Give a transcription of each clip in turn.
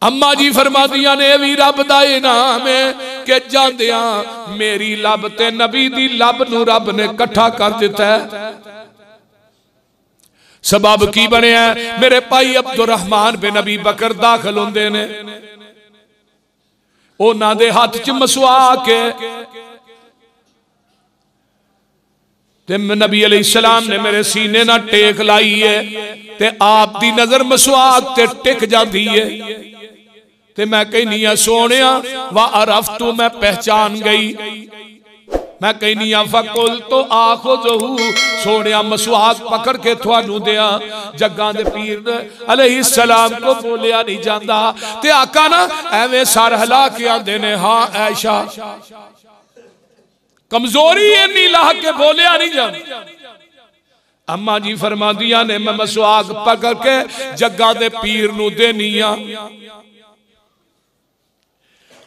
अम्मा जी फरमादियां ने भी रब दा इनाम है कि जांदियां मेरी लब ते नबी दी लब नू रब ने कट्ठा कर दिता है। सबब की बनया? मेरे भाई अब्दुर्रहमान बिन अबी बकर दाखिल होंदे ने, उन्हां दे हाथ च मसवाक है ते नबी अलैहिस्सलाम ने मेरे सीने ना टेक लाई है ते आप दी नजर मसवाक ते टिक जाती है ते मैं कहनी सोनिया वा अरफ्तु मैं पहचान गई। मैं कहनी फकुल तो आखो जहू सोनिया मसवाक पकड़ के थानू दिया। जग्गा दे पीर अलैहिस्सलाम को बोलिया नहीं जाता ते आका ना एवें सर हिला के आंदे ने हाँ ऐशा कमजोरी इन्नी ला के बोलिया नहीं जाता। अम्मा जी फरमादियां ने मैं मसवाक पकड़ के जग्गा दे पीर नू देनी आ।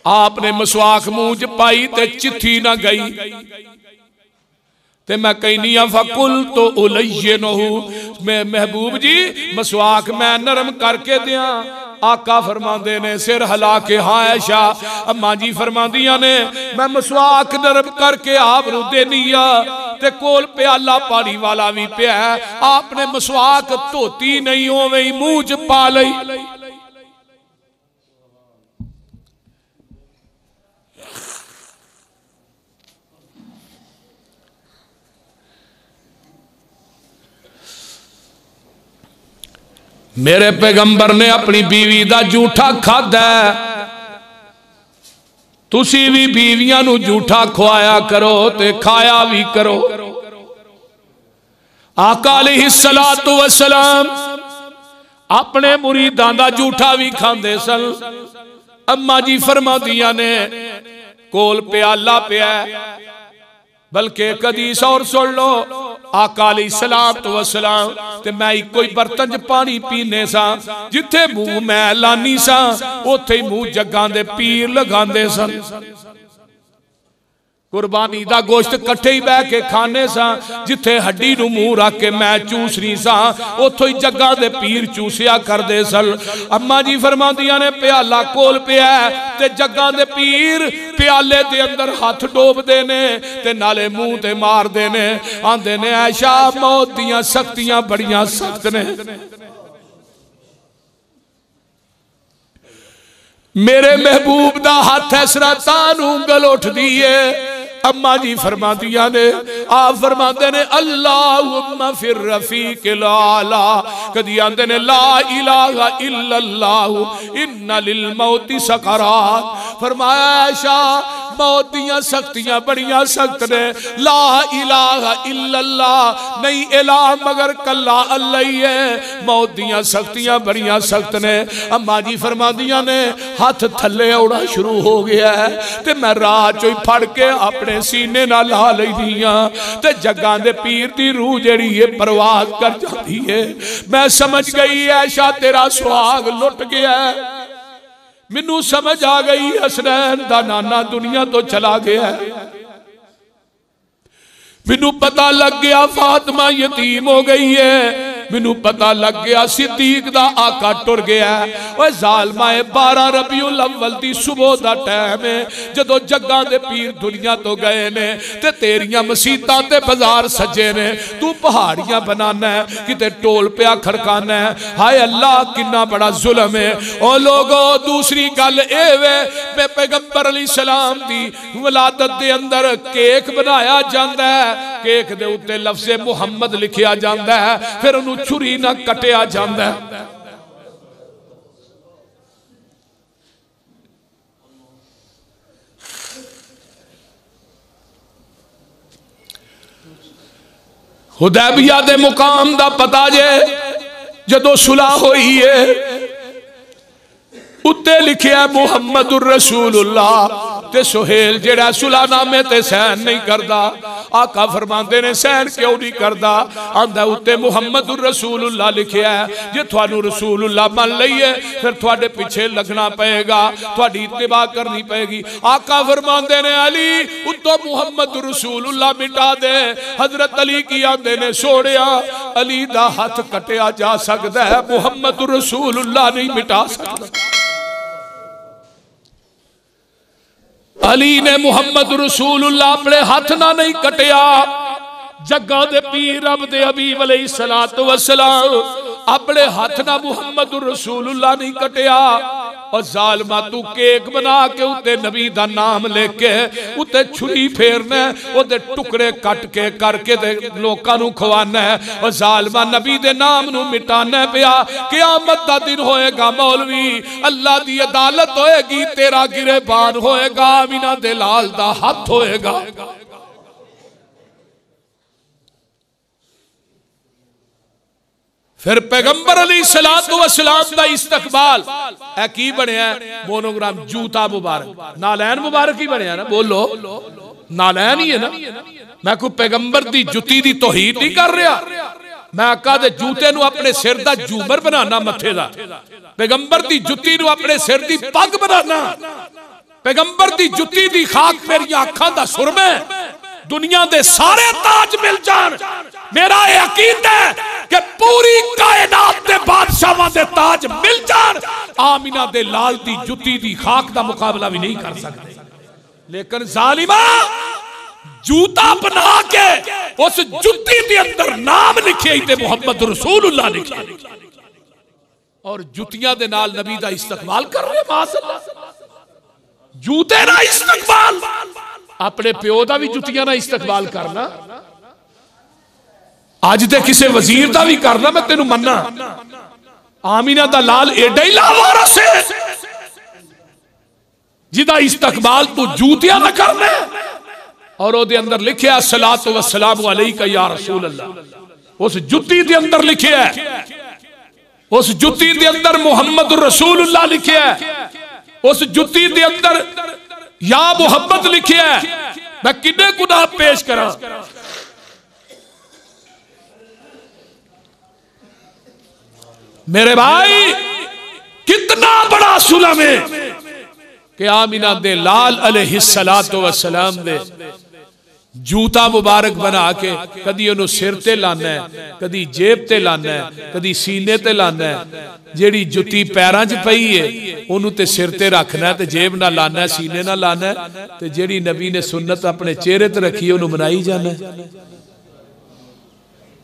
आपने मसवाक मुंह च पाई ते चिट्ठी ना गई ते मैं कहनी फकुल तो उलैये नहू मैं महबूब जी मसवाक मैं नरम करके दिया। आका फरमांदे ने सिर हिला के हाँ ऐशा। अम्मा जी फरमांदियां ने मैं मसवाक नरम करके आप नू देनी आ ते कोल प्याला पानी वाला भी पिया। आपने मसवाक धोती नहीं ओवें ही मुंह च पा लई। मेरे पैगंबर ने अपनी बीवी दा झूठा खादा, तुसी भी बीवियां नू झूठा खुआया करो ते खाया भी करो। आका अलैहिस्सलातु वस्सलाम अपने मुरीदां दा झूठा भी खांदे सन। अम्मा जी फरमादियां ने कोल प्याला पिया बल्कि कदीस और सुन लो आका अलैहिस्सलातु वस्सलाम ते मैं इको ही बर्तन च पानी पीने सा जिथे मुंह मैं लानी सा उथे ही मुंह जग्गां दे पीर लगांदे सन। कुर्बानी दा गोश्त कट्ठे ही बह के खाने सा जिथे हड्डी नू मुंह रख के मैं चूसनी सा उथों ही जग्गा दे पीर चूसिया करदे सन। अम्मा जी फरमांदियां ने प्याला कोल पिया ते जग्गा दे पीर प्याले दे अंदर हाथ डोबदे ने ते नाले मुंह ते मारदे ने। आंदे ने ऐशा मौत दियां सख्तियां बड़ियां सख्त ने। मेरे महबूब दा हाथ ऐसरा तान उंगल उठदी है। अम्मा जी फरमादियां ने आप फरमाते ने अल्लाहुम्मा फिर रफीक़िल आला। कदी आंदे ने ला इलाहा इल्लल्लाहु इन्ना लिल मौति सकरात। फरमाया ऐशा मौत दियां सख्तियां बड़ियां सख्त ने। ला इलाहा इल्लल्लाह नहीं इलाह मगर कल्ला अल्लाह ही है। मौत दियां सख्तियां बड़ियां सख्त ने। अम्मा जी फरमादियां ने हाथ थले आउणा शुरू हो गया है ते मैं राह चों ही फड़ के अपने सीने नाल ला लईदियां ते जग्गां दे पीर दी रूह जेड़ी है परवाज कर जाती है। मैं समझ गई ऐशा तेरा सुहाग लुट गया। मैनू समझ आ गई हसनैन दा नाना दुनिया तो चला गया। मैनू पता लग गया फातिमा यतीम हो गई है। मैनू पता लग गया सिद्दीक दा आका टुर गया। ओए जालमा 12 रबीउल अव्वल दी सुबह दा टाइम है जदों जग्गां दे पीर दुनिया तो गए ने ते तेरियां मसीतां ते बाजार सजे ने। तू पहाड़ियां बनाना है किते टोल पिया खड़काना है। हाय अल्लाह किन्ना बड़ा जुल्म है। ओ लोगो दूसरी गल ए वे मैं पैगंबर अलैहिस्सलाम दी विलादत दे अंदर केक बनाया जांदा है। केक दे उत्ते लफ्ज़े मुहम्मद लिखिया जांदा है फिर उन्हें छुरी ना कटिया जांदा है। हुदैबिया दे मुकाम दा पता जे जदों सुलह होई है उत्ते लिखिया मुहम्मदुर रसूलुल्लाह ते सुहेल जेड़ा सुलहनामे ते सहन नहीं करदा। आका फरमांदे ने सहन क्यों नहीं करदा? आंदा उत्ते मुहम्मदुर रसूलुल्लाह लिखिया है। जे थानू रसूलुल्लाह मान लईए फिर तुहाडे पीछे लगना पएगा, तुहाडी इत्तिबा करनी पएगी। आका फरमांदे ने अली उत्तों मुहम्मदुर रसूलुल्लाह मिटा दे। हजरत अली की आंदे ने सोनिया अली दा हाथ कटिया जा सकदा है मुहम्मदुर रसूलुल्लाह नहीं मिटा सकदा। अली ने मुहम्मद रसूलुल्लाह अपने हाथ ना नहीं कटिया। जग्गा दे पीर रब दे हबीब अलैहिस्सलातु वस्सलाम अपने हाथ ना मुहम्मद रसूलुल्लाह नहीं कटिया। और जालमा तू केक बना के उत्ते नबी दा नाम लेके उत्ते छुरी फेरना, ओदे टुकड़े कट के करके ते लोकां नू खवाना है। और जालमा नबी दे नाम नू मिटाना पिया। क़यामत दा दिन होएगा मौलवी, अल्लाह दी अदालत होएगी, तेरा गिरेबान होएगा, आमिना दे लाल दा हाथ होएगा। फिर पैगंबर अलैहिस्सलातु वस्सलाम दा इस्तकबाल ए की बनया? मोनोग्राम जूता मुबारक, नालैन मुबारक ही बनया ना, बोलो नालैन ही है ना। मैं कोई पैगंबर दी जुती दी तौहीद नहीं कर रहा, मैं आका दे जूते नू अपने सिर दा जूमर बनाना मथे दा, पैगंबर दी जुती नू अपने सिर दी पग बनाना, पैगंबर दी जुती दी खाक मेरी अखां दा सुरमे, दुनिया दे सारे ताज मिल जान। मेरा यकीन है कि पूरी कायनात दे बादशाहां दे ताज मिल जान, आमिना दे लाल दी जुती दी खाक दा मुकाबला भी नहीं कर सकते। लेकिन जालिमा जूता बना के उस जुती दे अंदर नाम लिखे ते मोहम्मद रसूलुल्लाह लिखे, और जुतियां दे नाल नबी दा इस्तकबाल कर रहे। माशाअल्लाह जूते ना इस्तकबाल, अपने प्यो दा भी जुतियां ना इस्तकबाल करना, अज दे किसी वजीर दा भी करना, मैं तेनू मन्ना। आमिना दा लाल एडा ही लावारस है जिदा इस्तकबाल तू जूतियां ना करना। और ओदे अंदर लिखे अस्सलातु वस्सलामु अलैका या रसूल अल्लाह, उस जुती दे अंदर लिखे है, उस जुती दे अंदर मुहम्मद रसूलुल्लाह लिखे है, उस जुती दे अंदर या मोहब्बत लिखे है। मैं किन्ने गुनाह पेश करा। मेरे भाई कितना बड़ा सुलम है कि आमिना दे लाल अलैहिस्सलातु वस्सलाम दे जूता मुबारक बना के कदी उन्होंने सिर ते लाना है, कदी जेब ते लाना है, कदी सीने ते लाना है। जेड़ी जुती पैरां च पई है उन्होंने ते सिर ते रखना है, ते जेब ना लाना है, सीने ना लाना है, ते जेड़ी नबी ने सुन्नत अपने चेहरे ते रखी है उन्होंने मनाई जाना है।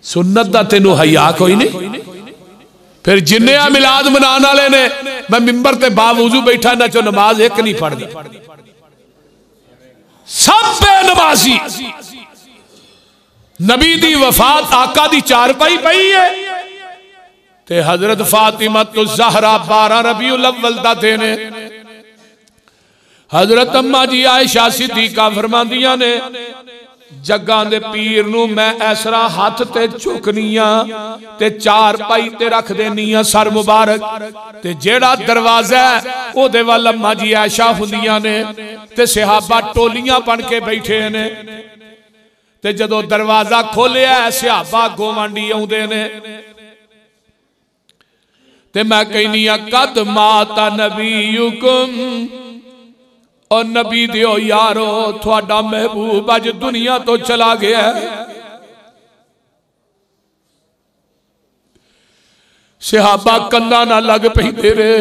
सुन्नत दा तेनू हया कोई नहीं। फिर जिन्ने आ मिलाद मनाने वाले ने, मैं मिंबर ते बावजू बैठा ना, चो नमाज एक नहीं पढ़नी, सब बेनमाजी। नबी दी वफात आका दी चारपाई पई है, ते हजरत फातिमा तो ज़हरा 12 रबीउल अव्वल दा दिन है। हजरत अम्मा जी आयशा सिद्दीका फरमांदियां ने, जग्गां दे पीर नू मैं ऐसरा हाथ ते चुकनिया ते चारपाई ते रख देनिया सर मुबारक, ते जेड़ा दरवाजा ओदे वाल अम्मा जी आयशा हुंदियां ने, ते सहाबा टोलियां बन के बैठे ने, ते जदों दरवाजा खोलिया सहाबा गोवांडी आउंदे ने, ते मैं कहनी कद माता नबीयुकुम, और नबी दियो यारो थोड़ा महबूब अज दुनिया तो चला गया। सहाबा कंधा ना लग पैंदे रे,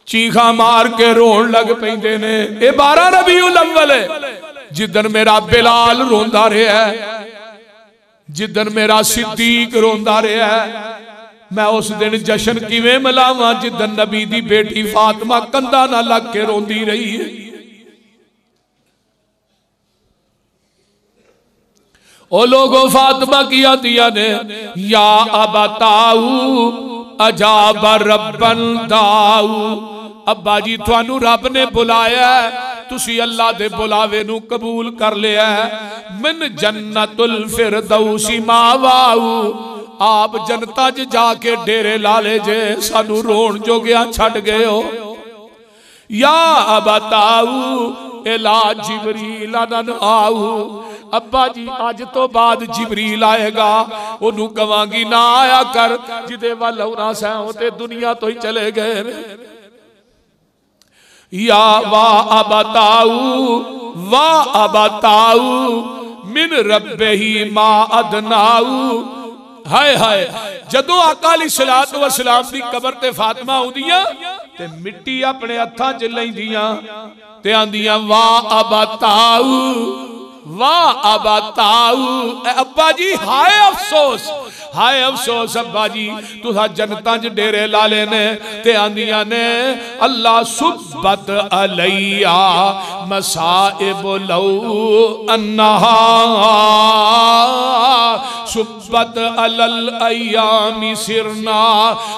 चीखा मार के रोन लग पैंदे ने। ये 12 रबीउल अव्वल है जिदन मेरा बिलाल रोंदा रहा है, जिदन मेरा सिद्दीक रोंदा रहा है। मैं उस दिन जश्न किवें मनावां जिदन नबी दी बेटी फातिमा कंधा ना लग के रोंदी रही है। ओ लोगों फातिमा की आदिया ने, या अबताऊ अजाब रब्बन दाऊ, अब्बा जी थानू रब ने बुलाया, तुसी अल्लाह दे बुलावे नू कबूल कर लिया। मन जन्नतुल फिरदौसी मावाऊ, आप जनता च जाके डेरे लाले जे सानू रोन जो गया छड़ गए हो। या अबताऊ इला जिबरील अन आऊ, अब्बा जी अज तो बाद जिबरील आएगा, ओनू कवांगी ना आया कर, जिदे वल होना सैं ते दुनिया तो ही चले गए। या वाह अबताऊ मिन रब्बेही मा अदनाऊ, हाय हाय जदों आका अलैहिस्सलातु वस्सलाम दी कबर ते फातिमा आउंदियां ते मिट्टी अपने हत्थां च लैंदियां ते आंदियां वाह अबताऊ वाह अबताऊ। अब्बा जी हाय अफसोस अब्बा जी तुसा जन्नतां च डेरे ला लेने ते आंदियां ने अल्लाह सुब्बत अलैया मसाइब लौ अन्नहा सुब्बत अलल अय्यामी सिरना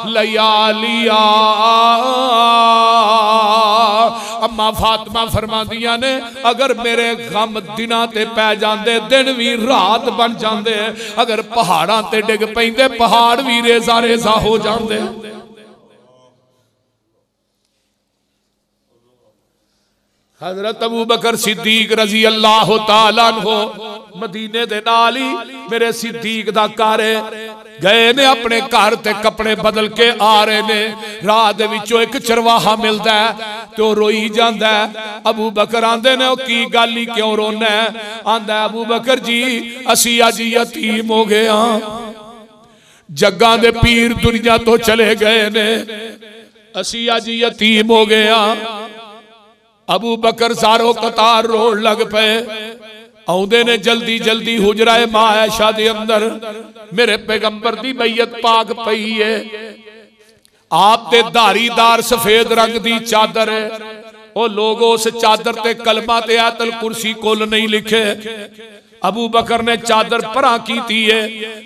लयालिया। अम्मा फातिमा फरमादियां ने अगर मेरे गम दिना ते पै जांदे दिन भी रात बन जांदे, अगर पहाड़ां ते डिग पैंदे पहाड़ भी रेजा रेजा हो जांदे। हजरत अबू बकर सिद्दीक रजी अल्लाह तआला अन्हु मदीने दे नाल ही मेरे सिद्दीक दा घर गए ने अपने घर ते कपड़े बदल के आ रहे ने। राह दे विचों एक चरवाहा मिलदा है ते ओ रोई जांदा है। अबू बकर आंदे ने ओ की गल ही क्यों रोना है? आंदा अबू बकर जी असी अज यतीम हो गए हां, जग्गां दे पीर दुनिया तो चले गए ने, असी अज यतीम हो गए हां। अबू बकर सारो कतार रोड लग पे। आउंदे ने जल्दी जल्दी हुजराए मां आयशा दे अंदर मेरे पैगंबर दी बैयत पाक पई है। आप ते धारीदार सफेद रंग दी चादर है। ओ लोगो उस चादर ते कलमा ते आयतल कुर्सी कुल नहीं लिखे। अबू बकर ने चादर परा कीती है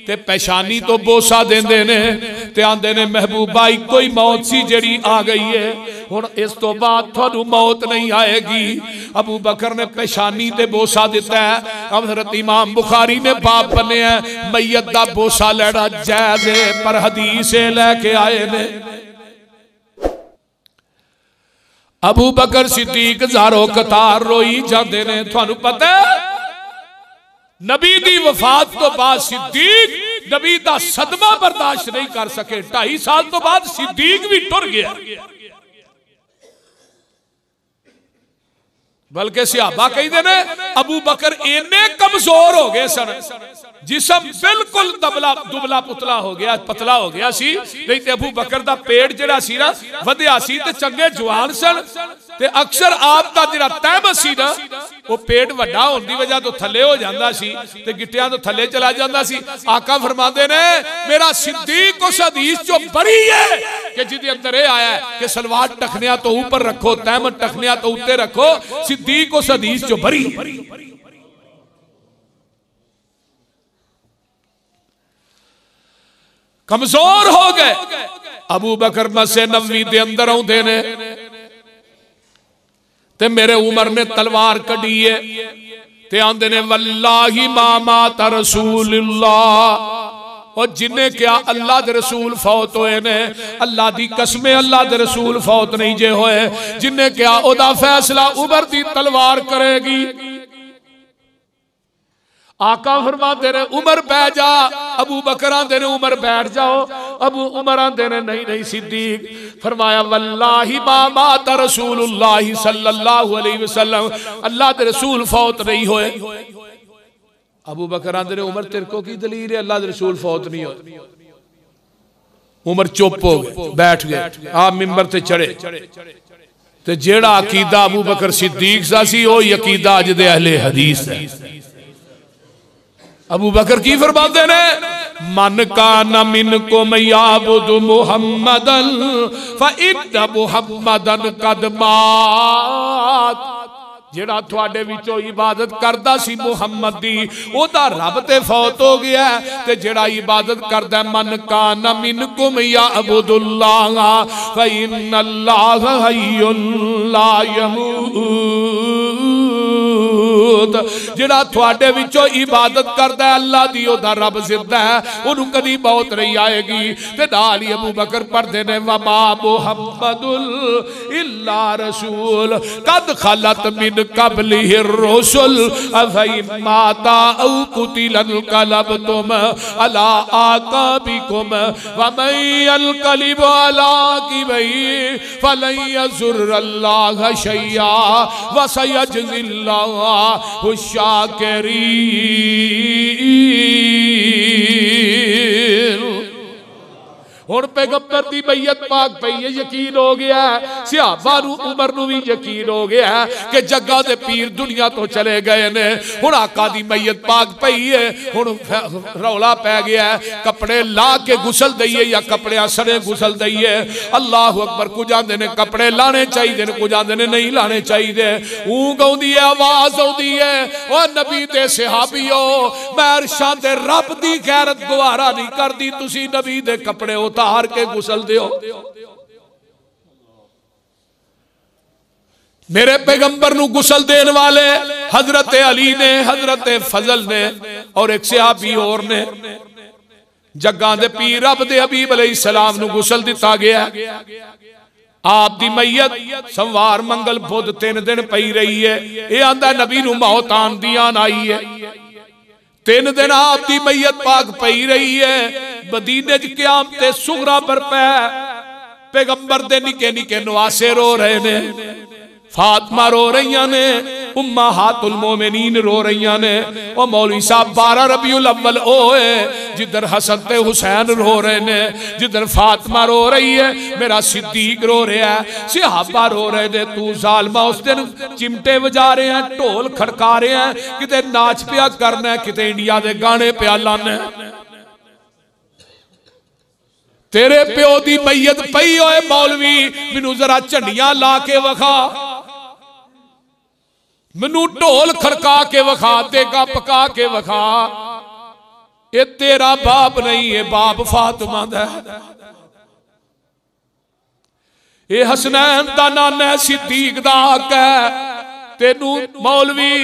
ते पेशानी तो बोसा देंदे ने ते आंदे ने महबूबा इको ही मौत सी जेड़ी आ गई है, हुण इस तो बाद थानू मौत नहीं आएगी। अबू बकर ने पेशानी ते बोसा दिता है। हज़रत इमाम बुखारी ने बाप बने मैयत दा बोसा लेना जायज़ है, पर हदीस लेके आए ने अबू बकर सिद्दीक ज़ारो कतार रोई जाते ने। थानू पता है नबी दी वफात तो बाद सिद्दीक नबी दा सदमा बर्दाश्त नहीं कर सके। 2.5 साल तो बाद सिद्दीक भी टुर गया। बल्कि सहाबा कहते ने अबू बकर इन्ने कमजोर हो गए सन, जिसम बिल्कुल दुबला पुतला हो गया, पतला हो गया सी। नहीं ते अबू बकर दा पेट जिहड़ा सी ना वधिया सी ते चंगे जवान सन ते अक्सर आप दा जिहड़ा तहमत सी ना वो पेट वड्डा होने की वजह तो थले हो जाता सी ते गिट्टियां तो थले चला जाता सी। आका फरमाते ने मेरा सिद्दीक उस हदीस चो बरी है कि जिहदे अंदर ये आया है कि सलवार टखनिया तो ऊपर रखो, तहमत टखनिया तो उत्ते रखो। सिद्दीक उस हदीस चो बरी। कमजोर हो गए। अबू बकर मसे नबवी दे अंदर आउंदे ने ते मेरे उमर ने तलवार कढ़ी है ते आंदे ने वल्लाही मा माता रसूलुल्लाह। और जिन्हें क्या अल्लाह दे रसूल फौत होए ने, अल्लाह दी कसमें अल्लाह दे रसूल फौत नहीं जे होए। जिन्हें क्या ओदा फैसला उमर दी तलवार करेगी। आका फरमाते ने उमर बैठ जा। अबू बकर आंदे ने उमर बैठ जाओ। अबू उमर आंदे ने नहीं नहीं सिद्दीक। फरमाया वल्लाही मा माता रसूलुल्लाह सल्लल्लाहु अलैहि वसल्लम, अल्लाह के रसूल फौत नहीं होए। अबू बकर आंदे ने उमर तेरे को की दलील है अल्लाह के रसूल फौत नहीं होए? उमर चुप हो गए, बैठ गए। आप मिंबर ते चढ़े ते जेड़ा अकीदा अबू बकर सिद्दीक सा सी ओ अकीदा अज दे अहले हदीस है। अबू बकर की फरमाते ने मन का न मिन को मयाबुद मुहम्मदन फ़इन्न मुहम्मदन कद मात। जेड़ा थोड़े विचों इबादत करदा सी मुहम्मद दी ओदा रब ते फौत हो गया। ते जेड़ा इबादत करदा मन का न मिन को मयाबुदुल्लाह फ़इन्नल्लाह हय्युन ला यमूत। जेड़ा थोड़े विचों इबादत करदा है अल्लाह दी ओदा रब जिंदा है, ओनू कदी मौत नहीं आएगी। ते नाल ही अबू बकर पढ़दे ने वमा मुहम्मदुल इल्ला रसूल कद खलत मिन कबलिहि रुसुल अफ़इन माता औ कुतिलन कलबतुम अला आकाबिकुम व मन यलकलिब अला अकीबैहि फलन यज़ुर्रल्लाह शैया व सयजज़िल्लाहु शाकिरीन। हुण पैगंबर दी मैयत पाक पई है, यकीन हो गया सहाबा नूं उमर नूं भी यकीन हो गया कि जग्गा दे पीर दुनिया तो चले गए ने। हुण आका दी मैयत पाक पई है, हुण रौला पै गया कपड़े ला के गुसल दईए या कपड़े सड़े गुसल दईए। अल्लाह अकबर। कुछ आंदे ने कपड़े लाने चाहिए, कुछ आंदे ने नहीं लाने चाहिए। ऊंग आउंदी है, आवाज आउंदी है, ओ नबी दे सहाबियो मैं अरशां ते रब दी गैरत गवारा नहीं करदी, तुसी नबी दे कपड़े उतार के गुसल दियो। मेरे पैगंबर नू गुसल देने वाले हजरत अली ने, हजरत फजल ने और एक सहाबी और ने। जग्गा दे पीर रब दे हबीब अलैहिस्सलाम नू गुसल दिता गया। आप दी मैयत सोमवार मंगल बुध 3 दिन पई रही है। यह आंदा नबी नू मौत आंदी आई है। 3 दिन आप दी मैयत पाक पई रही है। मदीने च क़यामत सुगरा बरपा, पैगंबर दे निके निके नवासे रो रहे ने, फातिमा रो रही ने, उम्महातुल मोमिनीन रो रही ने। ओ मौलवी साहब 12 रबीउल अव्वल ओए जिधर हसन ते हुसैन रो रहे ने, जिधर फातिमा रो रही है, मेरा सिद्दीक रो रहा है, सहाबा रो रहे ने। तू जालिमा उस दिन चिमटे बजा रहे हैं, ढोल खड़का रहे हैं, किते नाच पिया करना, किते इंडिया दे गाने पिया लाना। तेरे प्यो दी मैयत पई होए मौलवी, मैनू जरा झंडियां ला के वखा, मैनू ढोल खड़का के वखा, देगा पका के वखा। ये तेरा बाप नहीं है, बाप फातिमा दा है। ये हसनैन दा नाना है, सिद्दीक दा हक है। तेनू मौलवी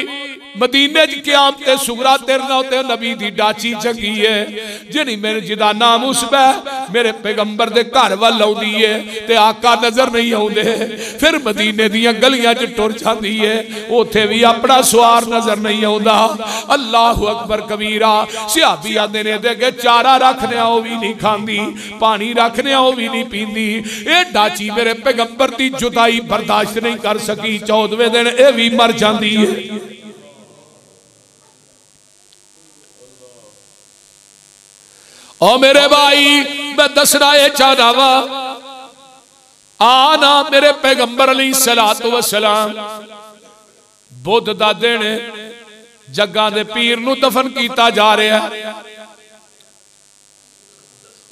मदीने च क़यामत सुगरा तेरे नाल ते नबी दी डाची चंगी है, जिहड़ी मेरे जिदा नाम उसबा मेरे पैगंबर दे घर वल आउंदी है ते आका नजर नहीं आउंदे। फिर मदीने दियां गलियां च टुर जांदी है, उथे भी अपना सवार नजर नहीं आउंदा। अल्लाहु अकबर कबीरा। सहाबी आंदे ने दे अगे चारा रखने ओ भी नहीं खांदी, पानी रखने ओ भी नहीं पींदी। ये डाची मेरे पैगंबर दी जुदाई बर्दाश्त नहीं कर सकी, 14वें दिन ये भी मर जांदी है। ओ मेरे भाई मैं दसना ये चाहना वा, आना मेरे पैगंबर अलैहिस्सलातु वस्सलाम बुध दा दिन जग्गा दे पीर नू दफन किया जा रहा है।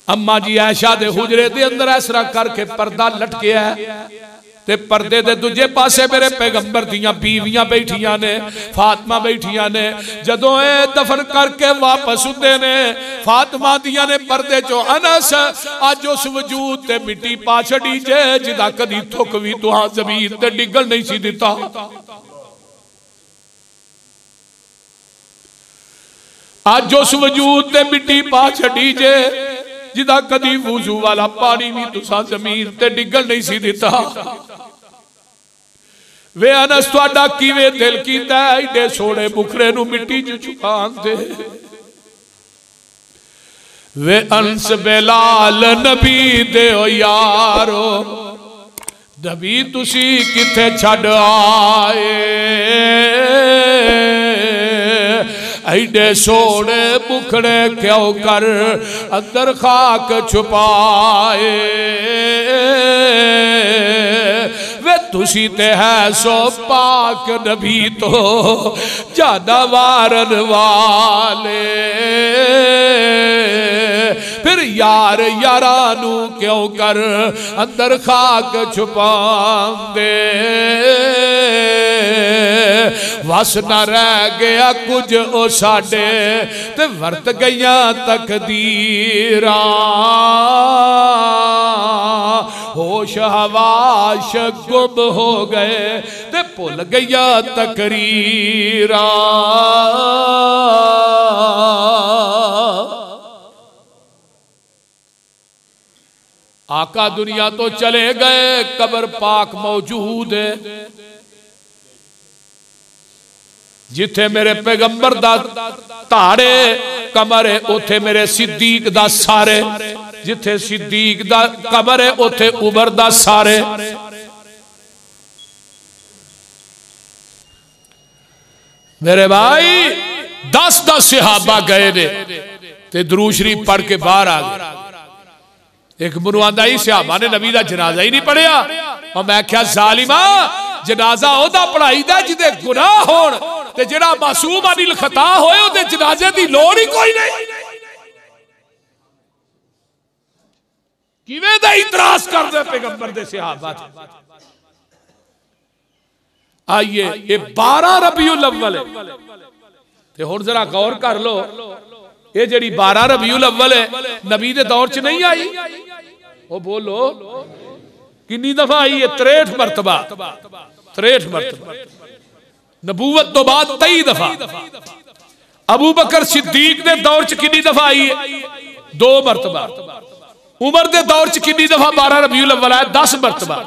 अम्मा जी आयशा दे हुजरे दे अंदर इस तरह करके पर्दा लटकिया है ते पर्दे दे दूजे पासे मेरे पैगंबर दियां बीवियां बैठियां ने, फातिमा बैठियां ने। जदों ए दफन करके वापस हुंदे ने, फातिमा दियां ने पर्दे चो अनस अज उस वजूद ते मिट्टी पा छड़ी जे जिदा कदी थुक भी तुहां जमीन ते डिगल नहीं सी दिता। अज उस वजूद ते मिट्टी पा छड़ी जे जिदा कदी वुजू वाला पानी भी तुसा जमीन ते डिगल नहीं सी दिता। वे अनस तुहाडा किवें दिल कीता एडे सोहणे मुखड़े नू मिट्टी च छुपान दे। वे अंस बेलाल नबी दे ओ यारो, नबी तुसी किथे छड़ आए, ऐडे सोने मुखड़े क्यों कर अंदर खाक छुपाए। वे तुसी ते है सो पाक नबी तो जाना वारन वाले, फिर यार यारा नू क्यों कर अंदर खाक छुपांदे। वस न रह गया कुछ ओ साडे ते वर्त गईया तकदीरा, होश हवाश गुम हो गए ते भुल गईया तकरीरा। आका दुनिया तो चले गए, कब्र पाक मौजूद है। जिथे मेरे पैगंबर दा धाड़े कबर है उथे मेरे सिद्दीक दा सारे, जिथे सिद्दीक दा कबर है उथे उमर दा सारे। मेरे भाई 10-10 सहाबा गए ने ते दुरूद शरीफ पढ़ के बाहर आ गए। एक मुनु आंदा ही सहाबा ने नबी दा जनाजा ही नहीं पढ़िया। और मैं क्या जालिमा, जनाजा ओदा पढ़ाईदा जिदे गुनाह होण ते जेड़ा मासूम अनिल खता होए ओदे जनाजे दी लोड़ ही कोई नहीं। किवें दा इतराज करदे पैगंबर दे सहाबा। आइए ये 12 रबीउल अव्वल है ते हुण जरा गौर कर लो, ये जेड़ी 12 रबीउल अव्वल है नबी दे दौर च नहीं आई। वो बोलो कितनी दफा आई है? 63 मरतबा। 63 मरतबा। नबूवत तो बाद 23 दफा। अबू बकर सिद्दीक दे दौर च कितनी दफा आई है? 2 मरतबा। उमर दे दौर च कितनी दफा 12 रबीउल अव्वल आया? 10 मरतबा।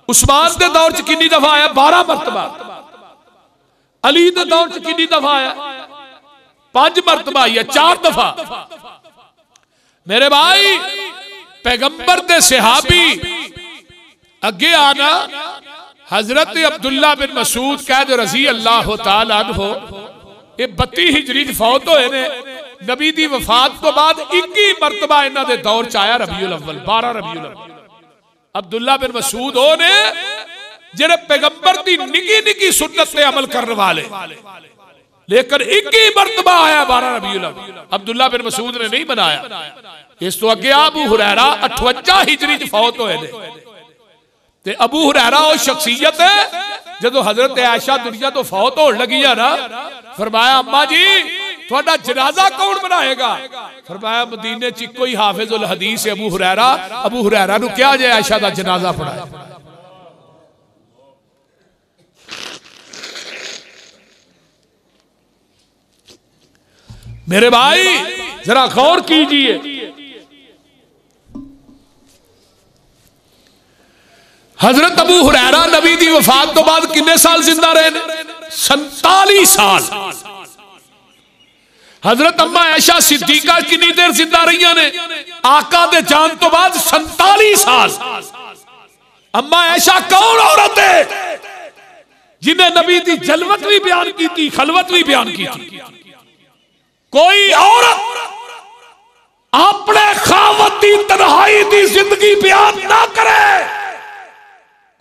उस्मान दे दौर च कितनी दफा आया? 12 मरतबा। अली दे दौर च कितनी दफा आया? 5 मरतबा आई है, 4 दफा। मेरे भाई पैगंबर दे सहाबी अगे आना हजरत अब्दुल्ला बिन मसूद कैद रजी अल्लाह तआला अन्हु ये 32 हिजरी फौत होए ने। नबी दी वफात तो बाद 21 मरतबा इन्हां दे दौर च आया रबीउल अव्वल, 12 रबीउल अव्वल। अब्दुल्ला बिन मसूद हो ने जेड़े पैगंबर दी निकी निकी सुन्नत पे अमल करने वाले, लेकिन 21 मरतबा आया 12 रबीउल अव्वल। अब्दुल्ला बिन मसूद ने नहीं बनाया। इस तो अगे अबू हुरैरा 58 हिजरी च फौत होए ने। ते अबू हुरैरा वो शख्सियत है जदों हजरत आयशा दुनिया तो फौत होने लगी है ना, फरमाया अम्मा जी थोड़ा जनाजा कौन बनाएगा? फरमाया मदीने च इक्को ही हाफिजुल हदीस अबू हुरैरा। अबू हुरैरा नूं क्या जे आयशा दा जनाजा पढ़ाया। मेरे भाई जरा गौर कीजिए, हजरत अबू हुरैरा नबी दी वफात तो बाद कितने साल जिंदा रहे? 47 साल। हजरत अम्मा आयशा सिद्दीका कितनी देर जिंदा रही ने? आका दे जान तो बाद 47 साल। अम्मा आयशा कौन औरत है जिन्हें नबी दी जलवत भी बयान की थी, खलवत भी बयान की थी? कोई औरत अपने खावत दी तन्हाई दी जिंदगी बयान ना करे,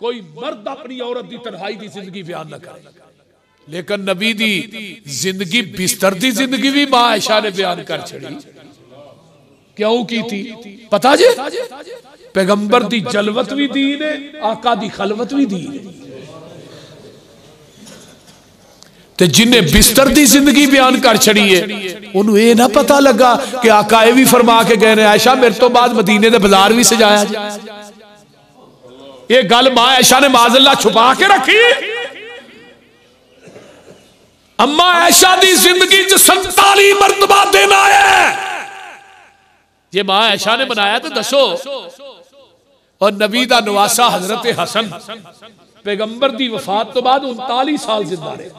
कोई मर्द अपनी औरत दी तन्हाई दी जिंदगी बयान ना करे। लेकिन नबी दी जिंदगी बिस्तर दी जिंदगी भी मां आयशा ने बयान कर छड़ी। क्यों की थी पता जे? पैगंबर दी जलवत भी दी ने, आका दी खलवत भी दी ने। ते जिन्हें बिस्तर दी जिंदगी बयान कर छड़ी है उन्होंने ये ना पता लगा कि आका ये भी फरमा के गए ने आयशा मेरे तो बाद मदीने दे बाजार भी सजाया जाए। ये गल मां आयशा ने माज़अल्लाह छुपा के रखी। अम्मा आयशा दी जिंदगी च 47 मरतबा दिन आया। जे मां आयशा ने बनाया तो दसो। और नबी दा नवासा हजरत हसन पैगंबर दी वफात तो बाद 39 साल जिंदा रहे।